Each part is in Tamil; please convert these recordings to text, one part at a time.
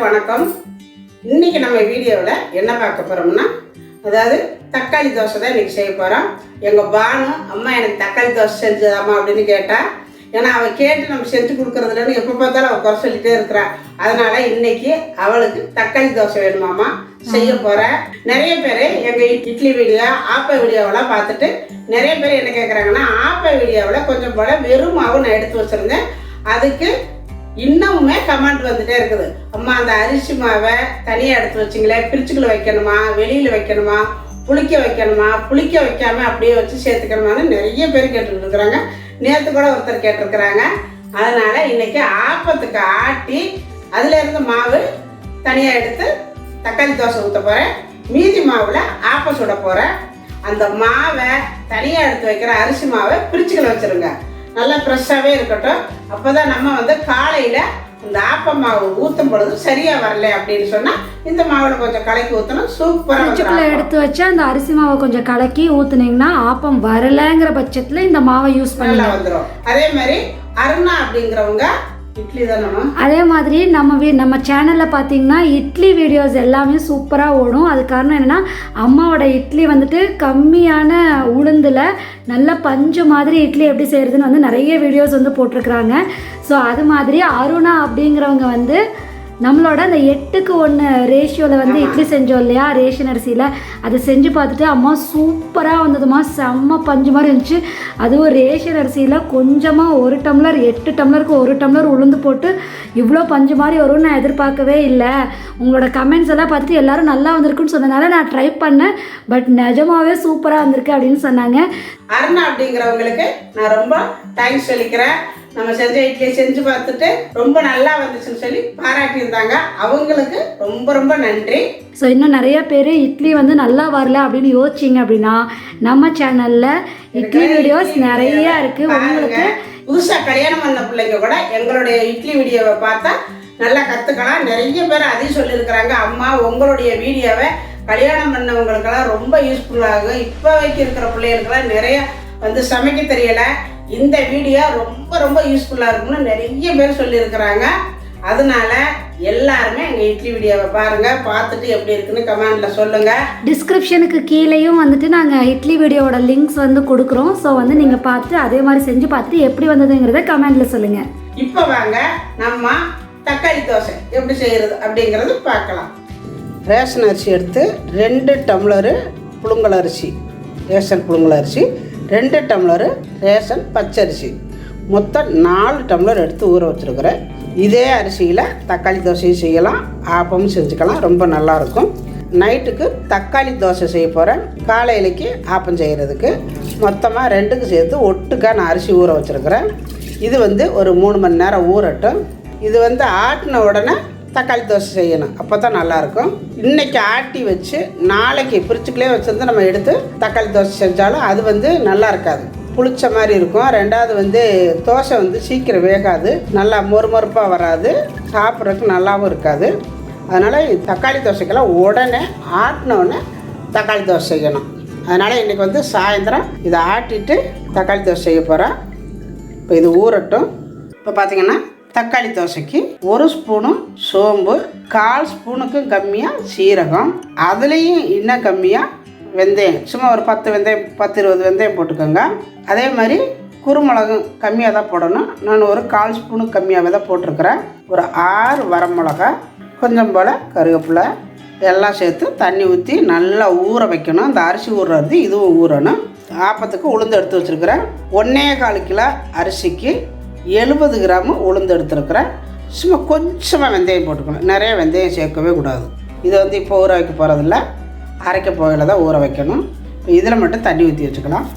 எல்லாருக்கும் வணக்கம். இன்னைக்கு நம்ம வீடியோவில் என்ன பார்க்க போகிறோம்னா, அதாவது தக்காளி தோசை தான் இன்றைக்கி செய்ய போகிறோம். எங்கள் பானு அம்மா எனக்கு தக்காளி தோசை செஞ்சுதாம்மா அப்படின்னு கேட்டால், ஏன்னா அவள் கேட்டு நம்ம செஞ்சு கொடுக்குறதுலன்னு எப்போ பார்த்தாலும் அவள் குறை சொல்லிகிட்டே இருக்கிறாள். அதனால் இன்னைக்கு அவளுக்கு தக்காளி தோசை வேணுமாம்மா செய்ய போகிறேன். நிறைய பேர் எங்கள் இட்லி வீடியோ ஆப்ப வீடியோவெல்லாம் பார்த்துட்டு நிறைய பேர் என்ன கேட்குறாங்கன்னா, ஆப்ப வீடியோவில் கொஞ்சம் போல் வெறும் மாவு நான் எடுத்து வச்சுருந்தேன், அதுக்கு இன்னமுமே கமெண்ட் வந்துட்டே இருக்குது. அம்மா அந்த அரிசி மாவை தனியாக எடுத்து வச்சிங்களே, பிரிச்சுக்குள்ள வைக்கணுமா, வெளியில் வைக்கணுமா, புளிக்க வைக்கணுமா, புளிக்க வைக்காமல் அப்படியே வச்சு சேர்த்துக்கணுமான்னு நிறைய பேர் கேட்டுக்கிட்டு இருக்கிறாங்க. நேற்று கூட ஒருத்தர் கேட்டிருக்கிறாங்க. அதனால் இன்றைக்கி ஆப்பத்துக்கு ஆட்டி அதிலேருந்து மாவு தனியாக எடுத்து தக்காளி தோசை ஊற்ற போகிறேன். மீதி மாவில் ஆப்பம் சுட போகிறேன். அந்த மாவை தனியாக எடுத்து வைக்கிற அரிசி மாவை பிரிச்சுக்குள்ள வச்சுருங்க, நல்லா ஃப்ரெஷ்ஷாகவே இருக்கட்டும். அப்போ தான் நம்ம காலையில் இந்த ஆப்ப மாவு ஊற்றும் பொழுது சரியாக வரல அப்படின்னு சொன்னால் இந்த மாவில் கொஞ்சம் கலக்கி ஊற்றணும், சூப்பராக எடுத்து வச்சா அந்த அரிசி மாவை கொஞ்சம் கலக்கி ஊற்றுனீங்கன்னா ஆப்பம் வரலைங்கிற பட்சத்தில் இந்த மாவை யூஸ் பண்ணி வந்துடும். அதே மாதிரி அருணா அப்படிங்கிறவங்க இட்லி தானம்மா, அதே மாதிரி நம்ம சேனலில் பார்த்தீங்கன்னா இட்லி வீடியோஸ் எல்லாமே சூப்பராக ஓடும். அது காரணம் என்னென்னா, அம்மாவோட இட்லி கம்மியான உளுந்தில் நல்ல பஞ்சு மாதிரி இட்லி எப்படி செய்கிறதுன்னு நிறைய வீடியோஸ் போட்டிருக்கிறாங்க. ஸோ அது மாதிரி அருணா அப்படிங்கிறவங்க நம்மளோட அந்த 8:1 ரேஷியோவில் இட்லி செஞ்சோம் இல்லையா, ரேஷன் அரிசியில், அதை செஞ்சு பார்த்துட்டு அம்மா சூப்பராக வந்ததுமா, செம்ம பஞ்சு மாதிரி இருந்துச்சு. அதுவும் ரேஷன் அரிசியில் கொஞ்சமாக 1 டம்ளர் 8 டம்ளருக்கு 1 டம்ளர் உளுந்து போட்டு இவ்வளோ பஞ்சு மாதிரி வரும்னு நான் எதிர்பார்க்கவே இல்லை. உங்களோட கமெண்ட்ஸ் எல்லாம் பார்த்துட்டு எல்லோரும் நல்லா வந்திருக்குன்னு சொன்னதுனால நான் ட்ரை பண்ணேன். பட் நிஜமாகவே சூப்பராக வந்திருக்கு அப்படின்னு சொன்னாங்க. அருணா அப்படிங்கிறவங்களுக்கு நான் ரொம்ப தேங்க்ஸ் சொல்லிக்கிறேன். நம்ம செஞ்ச இட்லியை செஞ்சு பார்த்துட்டு ரொம்ப நல்லா வந்துச்சுன்னு சொல்லி பாராட்டியிருந்தாங்க. அவங்களுக்கு ரொம்ப ரொம்ப நன்றி. ஸோ இன்னும் நிறைய பேர் இட்லி நல்லா வரல அப்படின்னு யோசிச்சிங்க அப்படின்னா, நம்ம சேனலில் இட்லி வீடியோஸ் நிறையா இருக்குது. உங்களுக்கு புதுசாக கல்யாணம் பண்ண பிள்ளைங்க கூட எங்களுடைய இட்லி வீடியோவை பார்த்தா நல்லா கற்றுக்கலாம். நிறைய பேர் அதையும் சொல்லியிருக்கிறாங்க, அம்மா உங்களுடைய வீடியோவை கல்யாணம் பண்ணவங்களுக்கெல்லாம் ரொம்ப யூஸ்ஃபுல்லாகும். இப்போ வரைக்கும் இருக்கிற பிள்ளைகளுக்கெல்லாம் நிறைய சமைக்க தெரியலை, இந்த வீடியோ ரொம்ப ரொம்ப யூஸ்ஃபுல்லாக இருக்கும்னு நிறைய பேர் சொல்லியிருக்கிறாங்க. அதனால எல்லாருமே எங்கள் இட்லி வீடியோவை பாருங்கள், பார்த்துட்டு எப்படி இருக்குன்னு கமெண்டில் சொல்லுங்கள். டிஸ்கிரிப்ஷனுக்கு கீழேயும் நாங்கள் இட்லி வீடியோவோட லிங்க்ஸ் கொடுக்குறோம். ஸோ நீங்கள் பார்த்து அதே மாதிரி செஞ்சு பார்த்துட்டு எப்படி வந்ததுங்கிறத கமெண்டில் சொல்லுங்கள். இப்போ வாங்க நம்ம தக்காளி தோசை எப்படி செய்கிறது அப்படிங்கிறது பார்க்கலாம். ரேஷன் அரிசி எடுத்து 2 டம்ளரு புழுங்கல் அரிசி, ரேஷன் புழுங்கல் அரிசி, 2 டம்ளரு ரேஷன் பச்சரிசி, மொத்தம் 4 டம்ளர் எடுத்து ஊற வச்சுருக்கிறேன். இதே அரிசியில் தக்காளி தோசையும் செய்யலாம், ஆப்பமும் செஞ்சுக்கலாம், ரொம்ப நல்லாயிருக்கும். நைட்டுக்கு தக்காளி தோசை செய்ய போகிறேன், காலையிலைக்கு ஆப்பம் செய்கிறதுக்கு. மொத்தமாக 2க்கு சேர்த்து ஒட்டுக்காக நான் அரிசி ஊற வச்சுருக்கிறேன். இது ஒரு 3 மணி நேரம் ஊறட்டும். இது ஆட்டின உடனே தக்காளி தோசை செய்யணும், அப்போ தான் நல்லாயிருக்கும். இன்றைக்கி ஆட்டி வச்சு நாளைக்கு பிரிச்சுக்குள்ளே வச்சுருந்து நம்ம எடுத்து தக்காளி தோசை செஞ்சாலும் அது நல்லா இருக்காது, புளிச்ச மாதிரி இருக்கும். ரெண்டாவது தோசை சீக்கிரம் வேகாது, நல்லா மொறுமொறுப்பாக வராது, சாப்பிட்றதுக்கு நல்லாவும் இருக்காது. அதனால் தக்காளி தோசைக்கெல்லாம் உடனே ஆட்டினோடனே தக்காளி தோசை செய்யணும். அதனால் இன்றைக்கி சாயந்தரம் இதை ஆட்டிட்டு தக்காளி தோசை செய்ய போகிறேன். இப்போ இது ஊறட்டும். இப்போ பார்த்திங்கன்னா தக்காளி தோசைக்கு 1 ஸ்பூனு சோம்பு, 1/4 ஸ்பூனுக்கும் கம்மியாக சீரகம், அதுலேயும் இன்னும் கம்மியாக வெந்தயம், சும்மா ஒரு 10-20 வெந்தயம் போட்டுக்கோங்க. அதே மாதிரி குருமிளகு கம்மியாக தான் போடணும், நான் ஒரு 1/4 ஸ்பூனுக்கு கம்மியாகவே தான் போட்டிருக்கிறேன். ஒரு 6 வரமிளகா, கொஞ்சம் போல் கருவேப்பிலை எல்லாம் சேர்த்து தண்ணி ஊற்றி நல்லா ஊற வைக்கணும். அந்த அரிசி ஊறுறது இதுவும் ஊறணும். ஆப்பத்துக்கு உளுந்து எடுத்து வச்சுருக்கிறேன். 1.25 கிலோ அரிசிக்கு 70 கிராம் உளுந்து எடுத்துருக்கிறேன். சும்மா கொஞ்சமாக வெந்தயம் போட்டுக்கணும், நிறைய வெந்தயம் சேர்க்கவே கூடாது. இது இப்போ ஊற வைக்க போகிறதில்ல, அரைக்க போகையில் தான் ஊற வைக்கணும். இப்போ இதில் மட்டும் தண்ணி ஊற்றி வச்சுக்கலாம்.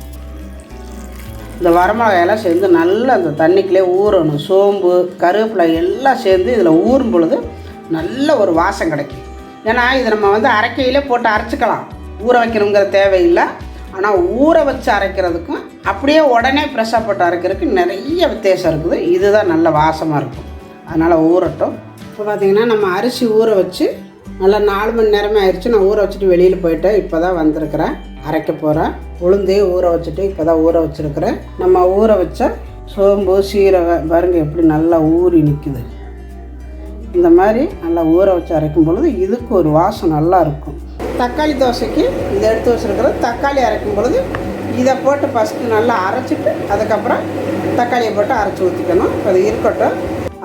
இந்த வரமிளகாயெல்லாம் சேர்ந்து நல்லா அந்த தண்ணிக்குள்ளே ஊறணும். சோம்பு கருவேப்பிலை எல்லாம் சேர்ந்து இதில் ஊறும் பொழுது நல்ல ஒரு வாசம் கிடைக்கும். ஏன்னா இது நம்ம அரைக்கையிலே போட்டு அரைச்சிக்கலாம், ஊற வைக்கணுங்கிற தேவையில்லை. ஆனால் ஊற வச்சு அரைக்கிறதுக்கும் அப்படியே உடனே ஃப்ரெஷ்ஷாக போட்டு அரைக்கிறதுக்கு நிறைய வித்தியாசம் இருக்குது. இதுதான் நல்ல வாசமாக இருக்கும், அதனால் ஊறட்டும். இப்போ பார்த்திங்கன்னா நம்ம அரிசி ஊற வச்சு நல்லா 4 மணி நேரமே ஆயிடுச்சு. நான் ஊற வச்சுட்டு வெளியில் போயிட்டேன், இப்போ தான் வந்திருக்கிறேன், அரைக்க போகிறேன். உளுந்தே ஊற வச்சுட்டு இப்போ தான் ஊற வச்சுருக்கிறேன். நம்ம ஊற வச்ச சோம்பு சீரகம் பாருங்கள் எப்படி நல்லா ஊறி நிற்குது. இந்த மாதிரி நல்லா ஊற வச்சு அரைக்கும் பொழுது இதுக்கு ஒரு வாசம் நல்லா இருக்கும். தக்காளி தோசைக்கு இதை எடுத்து வச்சுருக்கிற தக்காளி அரைக்கும் பொழுது இதை போட்டு ஃபஸ்ட்டு நல்லா அரைச்சிட்டு அதுக்கப்புறம் தக்காளியை போட்டு அரைச்சி ஊற்றிக்கணும். அது இருக்கட்டும்.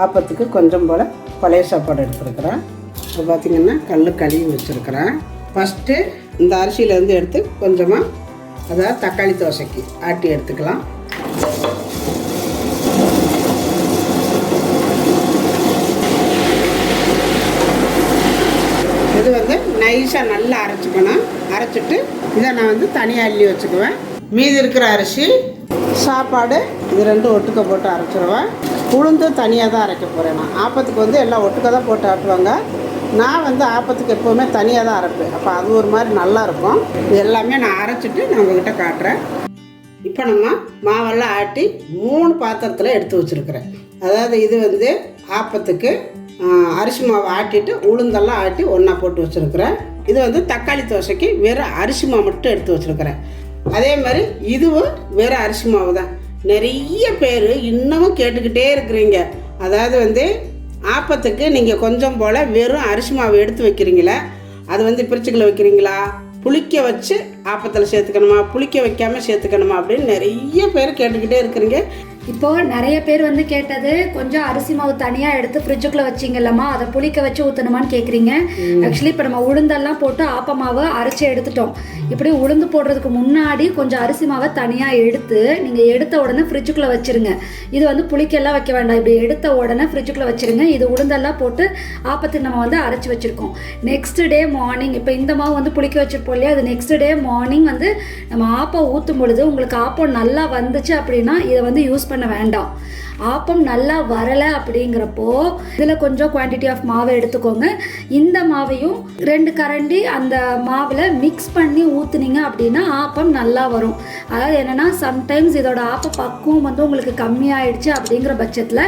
ஆப்பத்துக்கு கொஞ்சம் போல் பழைய சாப்பாடு எடுத்துருக்குறேன். இப்போ பார்த்திங்கன்னா கழுவி வச்சுருக்கிறேன். ஃபஸ்ட்டு இந்த அரிசியிலேருந்து எடுத்து கொஞ்சமாக அதாவது தக்காளி தோசைக்கு ஆட்டி எடுத்துக்கலாம். இது வந்து நைஸாக நல்லா அரைச்சிக்கணும். அரைச்சிட்டு இதை நான் தனியாக அள்ளி வச்சுக்குவேன். மீதி இருக்கிற அரிசி சாப்பாடு இது ரெண்டும் ஒட்டுக்க போட்டு அரைச்சிடுவேன். உளுந்து தனியாக தான் அரைக்க போகிறேன். நான் ஆப்பத்துக்கு எல்லாம் ஒட்டுக்க தான் போட்டு ஆட்டுவாங்க. நான் ஆப்பத்துக்கு எப்போவுமே தனியாக தான் அரைப்பேன். அப்போ அது ஒரு மாதிரி நல்லாயிருக்கும். இது எல்லாமே நான் அரைச்சிட்டு நான் உங்கள்கிட்ட காட்டுறேன். இப்போ நம்ம மாவெல்லாம் ஆட்டி 3 பாத்திரத்தில் எடுத்து வச்சுருக்கிறேன். அதாவது இது ஆப்பத்துக்கு அரிசி மாவை ஆட்டிட்டு உளுந்தெல்லாம் ஆட்டி ஒன்றா போட்டு வச்சுருக்கிறேன். இது தக்காளி தோசைக்கு வெறும் அரிசி மாவு மட்டும் எடுத்து வச்சுருக்கிறேன். அதே மாதிரி இதுவும் வெறும் அரிசி மாவு தான். நிறைய பேர் இன்னமும் கேட்டுக்கிட்டே இருக்கிறீங்க. அதாவது ஆப்பத்துக்கு நீங்கள் கொஞ்சம் போல் வெறும் அரிசி மாவு எடுத்து வைக்கிறீங்களே, அது பிரிச்சுக்கில் வைக்கிறீங்களா, புளிக்க வச்சு ஆப்பத்தில் சேர்த்துக்கணுமா, புளிக்க வைக்காமல் சேர்த்துக்கணுமா அப்படின்னு நிறைய பேர் கேட்டுக்கிட்டே இருக்கிறீங்க. இப்போது நிறைய பேர் கேட்டது கொஞ்சம் அரிசி மாவு தனியாக எடுத்து ஃப்ரிட்ஜுக்குள்ளே வச்சிங்கல்லம்மா அதை புளிக்க வச்சு ஊற்றணுமான்னு கேட்குறீங்க. ஆக்சுவலி இப்போ நம்ம உளுந்தெல்லாம் போட்டு ஆப்ப மாவை அரைச்சி எடுத்துட்டோம். இப்படி உளுந்து போடுறதுக்கு முன்னாடி கொஞ்சம் அரிசி மாவை தனியாக எடுத்து நீங்கள் எடுத்த உடனே ஃப்ரிட்ஜுக்குள்ளே வச்சுருங்க. இது புளிக்கெல்லாம் வைக்க வேண்டாம். இப்படி எடுத்த உடனே ஃப்ரிட்ஜுக்குள்ளே வச்சுருங்க. இது உளுந்தெல்லாம் போட்டு ஆப்பத்துக்கு நம்ம அரைச்சி வச்சுருக்கோம். நெக்ஸ்ட் டே மார்னிங் இப்போ இந்த மாவு புளிக்க வச்சுருப்போம் இல்லையா, அது நெக்ஸ்ட் டே மார்னிங் நம்ம ஆப்பம் ஊற்றும் பொழுது உங்களுக்கு ஆப்பம் நல்லா வந்துச்சு அப்படின்னா இதை யூஸ் பண்ண வேண்டாம். ஆப்பம் நல்லா வரலை அப்படிங்கிறப்போ இதில் கொஞ்சம் குவான்டிட்டி ஆஃப் மாவை எடுத்துக்கோங்க. இந்த மாவையும் 2 கரண்டி அந்த மாவில் மிக்ஸ் பண்ணி ஊற்றுனீங்க அப்படின்னா ஆப்பம் நல்லா வரும். அதாவது என்னென்னா சம்டைம்ஸ் இதோட ஆப்ப பக்குவம் உங்களுக்கு கம்மியாயிடுச்சு அப்படிங்கிற பட்சத்தில்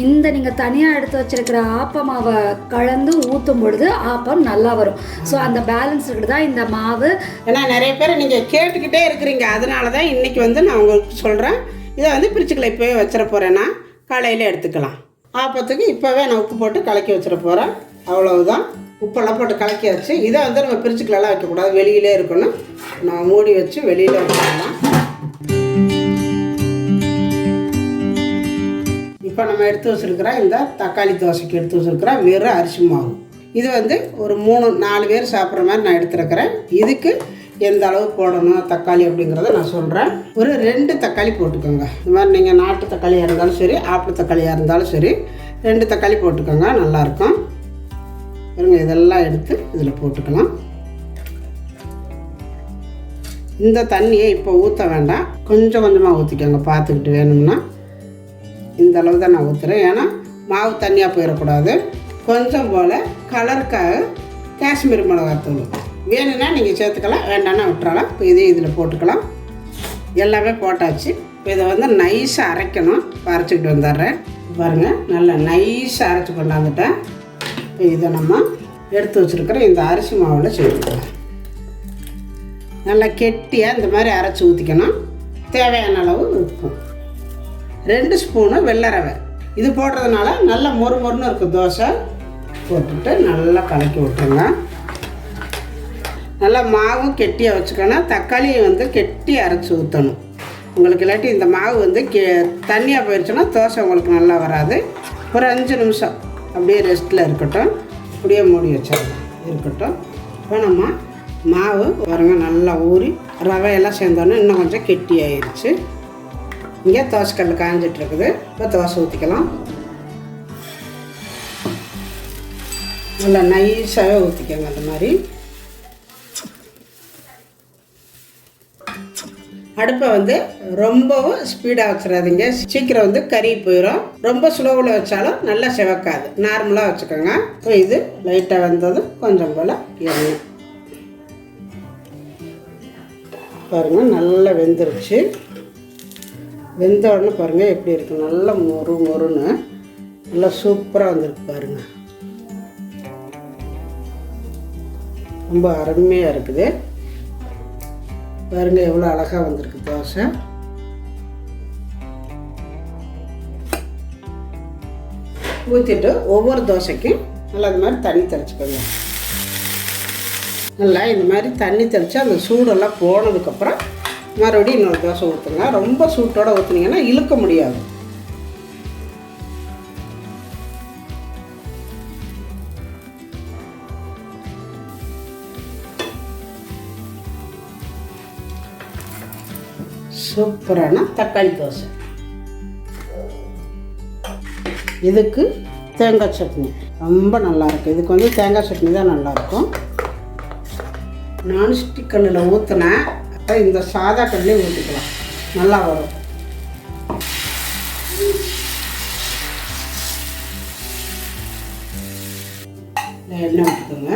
இந்த நீங்கள் தனியாக எடுத்து வச்சிருக்கிற ஆப்ப மாவை கலந்து ஊற்றும் பொழுது ஆப்பம் நல்லா வரும். ஸோ அந்த பேலன்ஸுக்கு தான் இந்த மாவு. ஏன்னா நிறைய பேர் நீங்கள் கேட்டுக்கிட்டே இருக்கிறீங்க. அதனால தான் இன்றைக்கி நான் உங்களுக்கு சொல்கிறேன். இதை பிரிச்சுக்களை இப்போவே வச்சிட போகிறேன்னா காலையில் எடுத்துக்கலாம். ஆப்பத்துக்கு இப்போவே நான் உப்பு போட்டு கலக்கி வச்சிட போகிறேன். அவ்வளவுதான். உப்பெல்லாம் போட்டு கலக்கி வச்சு இதை நம்ம பிரிச்சுக்கலெல்லாம் வைக்கக்கூடாது, வெளியிலே இருக்கணும். நம்ம மூடி வச்சு வெளியில் வச்சுக்கலாம். இப்போ நம்ம எடுத்து வச்சுருக்கிற இந்த தக்காளி தோசைக்கு எடுத்து வச்சுருக்கிற வெறும் அரிசி மாவு இது ஒரு 3-4 பேர் சாப்பிட்ற மாதிரி நான் எடுத்துருக்கிறேன். இதுக்கு எந்த அளவு போடணும் தக்காளி அப்படிங்கிறத நான் சொல்கிறேன். ஒரு 2 தக்காளி போட்டுக்கோங்க. இந்த மாதிரி நீங்கள் நாட்டு தக்காளியாக இருந்தாலும் சரி, ஆப்பிள் தக்காளியாக இருந்தாலும் சரி, 2 தக்காளி போட்டுக்கோங்க, நல்லாயிருக்கும். பாருங்க, இதெல்லாம் எடுத்து இதில் போட்டுக்கலாம். இந்த தண்ணியை இப்போ ஊற்ற வேண்டாம், கொஞ்சம் கொஞ்சமாக ஊற்றிக்கோங்க. பார்த்துக்கிட்டு வேணும்னா இந்த அளவு தான் நான் ஊற்றுறேன். ஏன்னா மாவு தண்ணியாக போயிடக்கூடாது. கொஞ்சம் போல் கலருக்காக காஷ்மீரி மிளகாத்தூள் வேணும்னா நீங்கள் சேர்த்துக்கலாம், வேண்டாம்னா விட்டுறலாம். இப்போ இதே இதில் போட்டுக்கலாம். எல்லாமே போட்டாச்சு. இப்போ இதை நைஸாக அரைக்கணும். அரைச்சிக்கிட்டு வந்துடுறேன். பாருங்கள், நல்லா நைஸாக அரைச்சி கொண்டாந்துட்டேன். இப்போ இதை நம்ம எடுத்து வச்சுருக்கிற இந்த அரிசி மாவில் சேர்த்துக்கலாம். நல்லா கெட்டியாக இந்த மாதிரி அரைச்சி ஊற்றிக்கணும். தேவையான அளவு உப்பு, 2 ஸ்பூனு வெள்ளை ரவை. இது போடுறதுனால நல்லா மொறுமொறுன்னு இருக்கும் தோசை. போட்டுட்டு நல்லா கலக்கி விட்டுருங்க. நல்லா மாவும் கெட்டியாக வச்சுக்கணும். தக்காளியை கெட்டியாக அரைச்சி ஊற்றணும். உங்களுக்கு இல்லாட்டி இந்த மாவு தண்ணியாக போயிடுச்சுன்னா தோசை உங்களுக்கு நல்லா வராது. ஒரு 5 நிமிஷம் அப்படியே ரெஸ்ட்டில் இருக்கட்டும். அப்படியே மூடி வச்சிடலாம், இருக்கட்டும். இப்போ நம்ம மாவு பாருங்கள் நல்லா ஊறி ரவையெல்லாம் சேர்ந்தோன்னே இன்னும் கொஞ்சம் கெட்டியாகிடுச்சு. இங்கே தோசைக்கல் காஞ்சிட்ருக்குது. இப்போ தோசை ஊற்றிக்கலாம். நல்லா நைஸாகவே ஊற்றிக்கோங்க. அந்த மாதிரி அடுப்பை ரொம்பவும் ஸ்பீடாக வச்சிடாதீங்க, சீக்கிரம் கறி போயிடும். ரொம்ப ஸ்லோவில் வச்சாலும் நல்லா செவக்காது. நார்மலாக வச்சுக்கோங்க. இப்போ இது லைட்டாக வந்ததும் கொஞ்சம் போல் எண்ணெய் பாருங்கள், நல்லா வெந்துருச்சு. வெந்த உடனே பாருங்கள் எப்படி இருக்குது, நல்லா மொறுன்னு நல்லா சூப்பராக வந்துருக்கு பாருங்கள். ரொம்ப அருமையாக இருக்குது பாருங்கள், எவ்வளோ அழகாக வந்திருக்கு தோசை. ஊற்றிட்டு ஒவ்வொரு தோசைக்கும் நல்லா இந்த மாதிரி தண்ணி தெளிச்சுக்கோங்க. நல்லா இந்த மாதிரி தண்ணி தெளித்து அந்த சூடெல்லாம் போனதுக்கப்புறம் மறுபடியும் இன்னொரு தோசை ஊற்றுங்க. ரொம்ப சூட்டோடு ஊற்றுனீங்கன்னா இழுக்க முடியாது. சூப்பரான தக்காளி தோசை. இதுக்கு தேங்காய் சட்னி ரொம்ப நல்லாயிருக்கும். இதுக்கு வந்து தேங்காய் சட்னி தான் நல்லாயிருக்கும். நான்ஸ்டிக் கல்லில் ஊற்றினேன். அப்போ இந்த சாதா கல்லே ஊற்றிக்கலாம், நல்லா வரும். எண்ணெய் ஊற்றிக்கோங்க.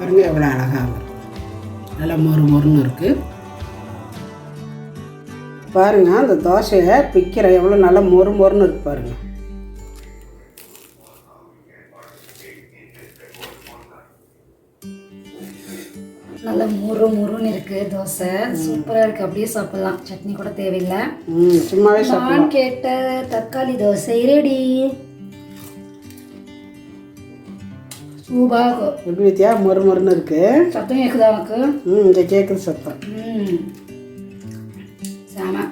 பாருங்க எவ்வளோ அழகாக இருக்கும். நல்லா மொறு மொறுன்னு இருக்குது. பாருங்கள் அந்த தோசையை பிக்கிற எவ்வளோ நல்லா மொறு மொறுன்னு இருக்கு பாருங்கள். நல்லா முறுன்னு இருக்குது தோசை. சூப்பராக இருக்குது. அப்படியே சாப்பிட்லாம், சட்னி கூட தேவையில்லை. சும்மாவே சாப்பிடலாம். நான் கேட்ட தக்காளி தோசை ரெடி. சூப்பராக எப்படி வித்தியா மொறு மொறுன்னு இருக்கு. சத்தம் கேட்குதா உனக்கு? இங்கே கேட்குது சத்தம். சாம.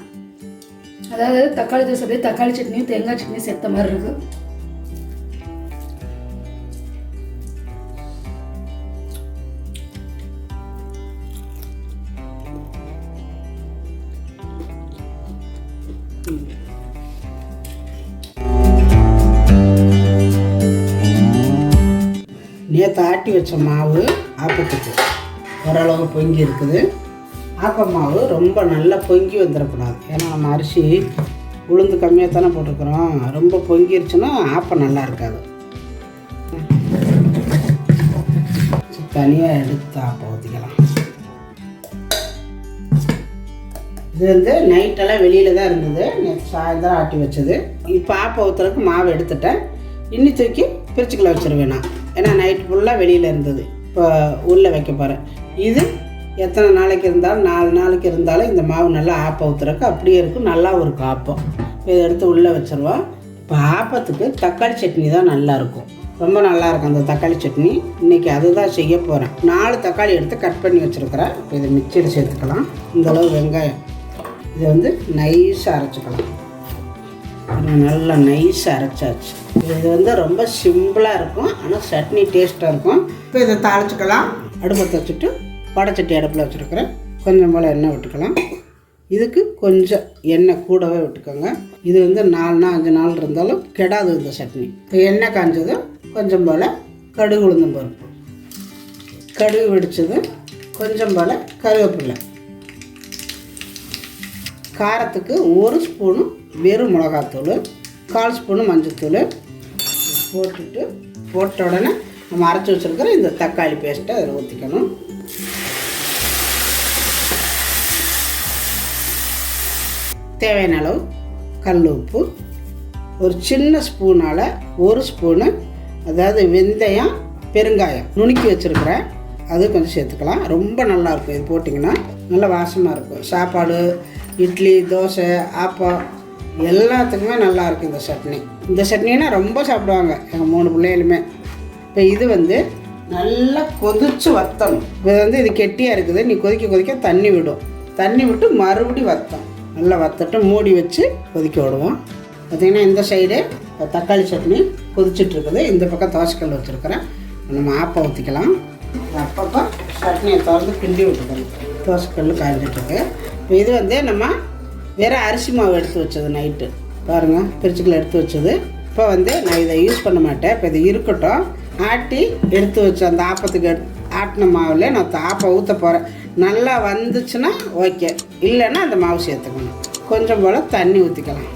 அதாவது தக்காளி தோசை அப்படியே தக்காளி சட்னியும் தேங்காய் சட்னியும் சேர்த்த மாதிரி இருக்கு. நேற்று ஆட்டி வச்ச மாவு ஆப்பத்துக்கு ஓரளவு பொங்கி இருக்குது. ஆப்ப மாவு ரொம்ப நல்லா பொங்கி வந்துடக்கூடாது. ஏன்னா நம்ம அரிசி உளுந்து கம்மியாக தானே போட்டிருக்கிறோம். ரொம்ப பொங்கிருச்சுன்னா ஆப்பம் நல்லா இருக்காது. தனியாக எடுத்து ஆப்பம் ஊற்றிக்கலாம். இது வந்து நைட்டெல்லாம் வெளியில் தான் இருந்தது. நேற்று சாயந்தரம் ஆட்டி வச்சது. இப்போ ஆப்பம் ஊற்றுறதுக்கு மாவு எடுத்துட்டேன். இன்னி தூக்கி பிரிச்சுக்குள்ள வச்சுருவேன் நான். ஏன்னா நைட் ஃபுல்லாக வெளியில் இருந்தது. இப்போ உள்ளே வைக்க போகிறேன். இது எத்தனை நாளைக்கு இருந்தாலும் 4 நாளைக்கு இருந்தாலும் இந்த மாவு நல்லா ஆப்பம் ஊற்றுறதுக்கு அப்படியே இருக்கும். நல்லாவும் இருக்கும் ஆப்பம். இதை எடுத்து உள்ளே வச்சுருவோம். இப்போ ஆப்பத்துக்கு தக்காளி சட்னி தான் நல்லாயிருக்கும். ரொம்ப நல்லாயிருக்கும் அந்த தக்காளி சட்னி. இன்றைக்கி அதுதான் செய்ய போகிறேன். 4 தக்காளி எடுத்து கட் பண்ணி வச்சுருக்கிறேன். இப்போ இதை மிக்சியில் சேர்த்துக்கலாம். இந்தளவு வெங்காயம் இதை வந்து நைஸாக அரைச்சிக்கலாம். நல்லா நைஸாக அரைச்சாச்சு. இது வந்து ரொம்ப சிம்பிளாக இருக்கும். ஆனால் சட்னி டேஸ்ட்டாக இருக்கும். இப்போ இதை தாளிச்சுக்கலாம். அடுப்பத்தை வச்சுட்டு வடைச்சட்டி அடுப்பில் வச்சுருக்கிறேன். கொஞ்சம் போல் எண்ணெய் விட்டுக்கலாம். இதுக்கு கொஞ்சம் எண்ணெய் கூடவே விட்டுக்கோங்க. இது வந்து 4 நாள் 5 நாள் இருந்தாலும் கெடாது இந்த சட்னி. இப்போ எண்ணெய் காஞ்சதும் கொஞ்சம் போல் கடுகு உளுந்தம் பருப்பு, கடுகு வெடித்ததும் கொஞ்சம் போல் கருவேப்பிலை, காரத்துக்கு 1 ஸ்பூனு வெறும் மிளகாத்தூள், 1/4 ஸ்பூனு மஞ்சத்தூள் போட்ட உடனே நம்ம அரைச்சி வச்சுருக்கிற இந்த தக்காளி பேஸ்ட்டை அதில் ஊற்றிக்கணும். தேவையான அளவு கல் உப்பு, ஒரு சின்ன ஸ்பூனால் 1 ஸ்பூனு அதாவது வெந்தயம் பெருங்காயம் நுணுக்கி வச்சுருக்கிறேன். அது கொஞ்சம் சேர்த்துக்கலாம். ரொம்ப நல்லாயிருக்கும். இது போட்டிங்கன்னா நல்லா வாசமாக இருக்கும். சாப்பாடு, இட்லி, தோசை, ஆப்பம் எல்லாத்துக்குமே நல்லாயிருக்கும் இந்த சட்னி. இந்த சட்னினா ரொம்ப சாப்பிடுவாங்க எங்கள் 3 பிள்ளைகளுமே. இப்போ இது வந்து நல்லா கொதித்து வற்றணும். இது வந்து இது கெட்டியாக இருக்குது. நீ கொதிக்க கொதிக்க தண்ணி விடும். தண்ணி விட்டு மறுபடியும் வற்றணும். நல்லா வற்றட்டு மூடி வச்சு கொதிக்க விடுவோம். பார்த்திங்கன்னா இந்த சைடு தக்காளி சட்னி கொதிச்சிட்ருக்குது. இந்த பக்கம் தோசைக்கல் வச்சுருக்கிறேன். நம்ம ஆப்பம் ஊற்றிக்கலாம். அப்பப்போ சட்னியை திறந்து கிண்டி விட்டுக்கணும். தோசைக்கல் காய்ஞ்சிட்ருக்கு. இப்போ இது வந்து நம்ம வேறு அரிசி மாவு எடுத்து வச்சது நைட்டு பாருங்கள், பிரிச்சுக்கில் எடுத்து வச்சது. இப்போ வந்து நான் இதை யூஸ் பண்ண மாட்டேன். இப்போ இது இருக்கட்டும். ஆட்டி எடுத்து வச்ச அந்த ஆப்பத்துக்கு ஆட்டின மாவில் நான் ஆப்பம் ஊற்ற போகிறேன். நல்லா வந்துச்சுன்னா ஓகே, இல்லைன்னா அந்த மாவு சேர்த்துக்கணும். கொஞ்சம் போல் தண்ணி ஊற்றிக்கலாம்.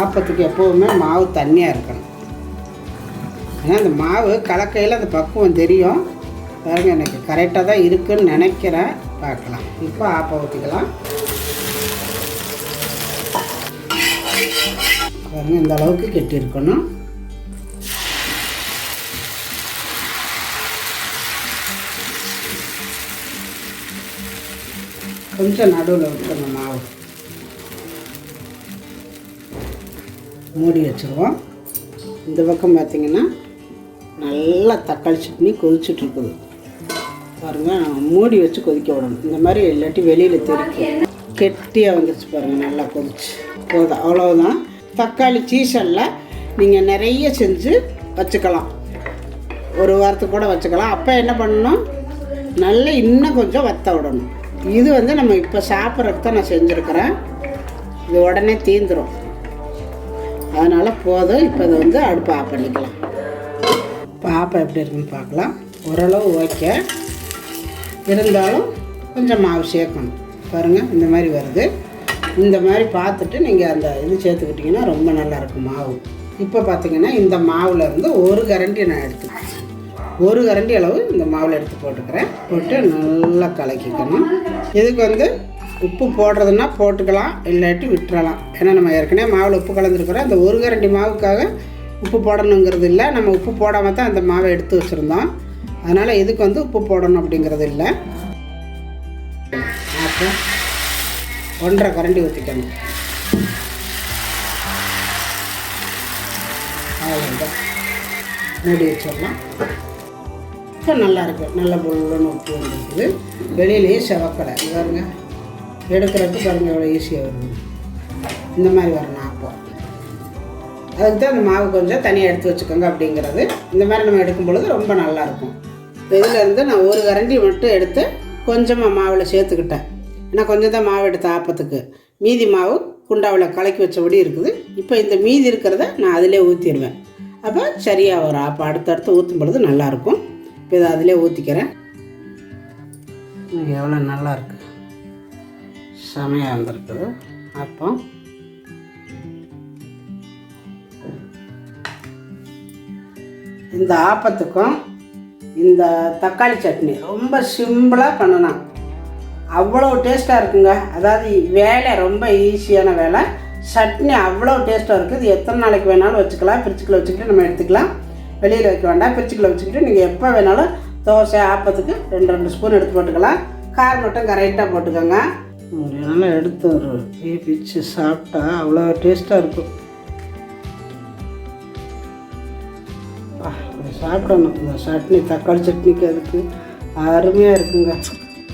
ஆப்பத்துக்கு எப்போவுமே மாவு தண்ணியாக இருக்கணும். ஏன்னா அந்த மாவு கலக்கையில் அந்த பக்குவம் தெரியும். பாருங்கள், எனக்கு கரெக்டாக தான் இருக்குதுன்னு நினைக்கிறேன். பார்க்கலாம். இப்போ ஆப்பம் ஊற்றிக்கலாம். பாருங்கள், இந்த அளவுக்கு கெட்டி இருக்கணும். கொஞ்சம் நடுவில் விட்டுருங்க மாவு. மூடி வச்சுருவோம். இந்த பக்கம் பார்த்திங்கன்னா நல்லா தக்காளி சட்னி கொதிச்சுட்ருக்குது பாருங்கள். நம்ம மூடி வச்சு கொதிக்க விடணும். இந்த மாதிரி இல்லாட்டி வெளியில் தெரிக்கி கெட்டியாக வந்துச்சு பாருங்கள். நல்லா கொதிச்சு போதும், அவ்வளோதான். தக்காளி சீசனில் நீங்கள் நிறைய செஞ்சு வச்சுக்கலாம், ஒரு வாரத்துக்கு கூட வச்சுக்கலாம். அப்போ என்ன பண்ணணும், நல்லா இன்னும் கொஞ்சம் வற்ற விடணும். இது வந்து நம்ம இப்போ சாப்பிட்றதுக்கு தான் நான் செஞ்சுருக்கிறேன். இது உடனே தீந்துடும், அதனால் போதும். இப்போ இதை வந்து அடுப்பு ஆஃப் பண்ணிக்கலாம். இப்போ ஆப்பம் எப்படி இருக்குன்னு பார்க்கலாம். ஓரளவு ஓகே, இருந்தாலும் கொஞ்சம் மாவு சேர்க்கணும் பாருங்கள். இந்த மாதிரி வருது. இந்த மாதிரி பார்த்துட்டு நீங்கள் அந்த இது சேர்த்துக்கிட்டிங்கன்னா ரொம்ப நல்லாயிருக்கும் மாவு. இப்போ பார்த்திங்கன்னா இந்த மாவில் இருந்து ஒரு கரண்டி நான் எடுத்துக்கிறேன். ஒரு கரண்டி அளவு இந்த மாவில் எடுத்து போட்டுக்கிறேன். போட்டு நல்லா கலக்கிக்கணும். இதுக்கு வந்து உப்பு போடுறதுன்னா போட்டுக்கலாம், இல்லாட்டி விட்டுறலாம். ஏன்னா நம்ம ஏற்கனவே மாவில் உப்பு கலந்துருக்கிறோம். அந்த ஒரு கரண்டி மாவுக்காக உப்பு போடணுங்கிறது இல்லை. நம்ம உப்பு போடாமல் தான் அந்த மாவை எடுத்து வச்சுருந்தோம். அதனால் இதுக்கு வந்து உப்பு போடணும் அப்படிங்கிறது இல்லை. அப்போ 1.5 கரண்டி ஊற்றிக்கணும். அவ்வளோதான், மூடி வச்சிடலாம். இப்போ நல்லாயிருக்கு, நல்ல பொருள்னு உப்பு வந்துருக்குது. வெளியிலேயே செவக்கலை பாருங்க. எடுக்கிறதுக்கு பாருங்கள் எவ்வளோ ஈஸியாக வருது. இந்த மாதிரி வரணும். அப்போ அதுக்கு தான் அந்த மாவு கொஞ்சம் தனியாக எடுத்து வச்சுக்கோங்க அப்படிங்கிறது. இந்த மாதிரி நம்ம எடுக்கும் பொழுது ரொம்ப நல்லாயிருக்கும். இதிலேருந்து நான் ஒரு கரண்டி மட்டும் எடுத்து கொஞ்சமாக மாவில் சேர்த்துக்கிட்டேன். ஏன்னா கொஞ்சம் தான் மாவு எடுத்த ஆப்பத்துக்கு. மீதி மாவு குண்டாவில் கலக்கி வச்சபடி இருக்குது. இப்போ இந்த மீதி இருக்கிறத நான் அதிலே ஊற்றிடுவேன். அப்போ சரியாக வரும். அப்போ அடுத்தடுத்து ஊற்றும் பொழுது நல்லாயிருக்கும். இப்போ இதை அதிலே ஊற்றிக்கிறேன். எவ்வளோ நல்லாயிருக்கு, செமையாக வந்திருக்குது. அப்போ இந்த ஆப்பத்துக்கும் இந்த தக்காளி சட்னி ரொம்ப சிம்பிளாக பண்ணணும், அவ்வளோ டேஸ்ட்டாக இருக்குங்க. அதாவது வேலை ரொம்ப ஈஸியான வேலை. சட்னி அவ்வளோ டேஸ்ட்டாக இருக்குது. இது எத்தனை நாளைக்கு வேணாலும் வச்சுக்கலாம். ஃப்ரிட்ஜுக்குள்ளே வச்சுக்கிட்டு நம்ம எடுத்துக்கலாம், வெளியில் வைக்க வேண்டாம். ஃப்ரிட்ஜுக்குள்ளே வச்சுக்கிட்டு நீங்கள் எப்போ வேணாலும் தோசை ஆப்பத்துக்கு 2 ஸ்பூன் எடுத்து போட்டுக்கலாம். காரம் மட்டும் கரெக்டாக போட்டுக்கோங்க. நல்லா எடுத்து ஒரு பிச்சு சாப்பிட்டா அவ்வளோ டேஸ்ட்டாக இருக்கும். சாப்பிடணும். இந்த சட்னி தக்காளி சட்னிக்கு அதுக்கு அருமையாக இருக்குங்க.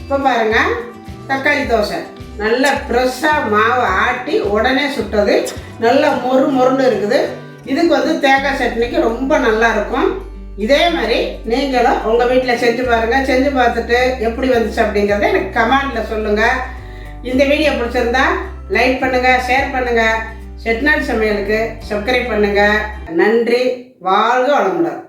இப்போ பாருங்கள், தக்காளி தோசை நல்லா ஃப்ரெஷ்ஷாக மாவு ஆட்டி உடனே சுட்டது, நல்லா மொறு மொறுன்னு இருக்குது. இதுக்கு வந்து தேங்காய் சட்னிக்கு ரொம்ப நல்லாயிருக்கும். இதே மாதிரி நீங்களும் உங்கள் வீட்டில் செஞ்சு பாருங்கள். செஞ்சு பார்த்துட்டு எப்படி வந்துச்சு அப்படிங்கிறத எனக்கு கமெண்டில் சொல்லுங்கள். இந்த வீடியோ பிடிச்சிருந்தா லைக் பண்ணுங்கள், ஷேர் பண்ணுங்கள். செட்டிநாடு சமையலுக்கு சப்ஸ்கிரைப் பண்ணுங்கள். நன்றி. வாழ்க வளமுடன்.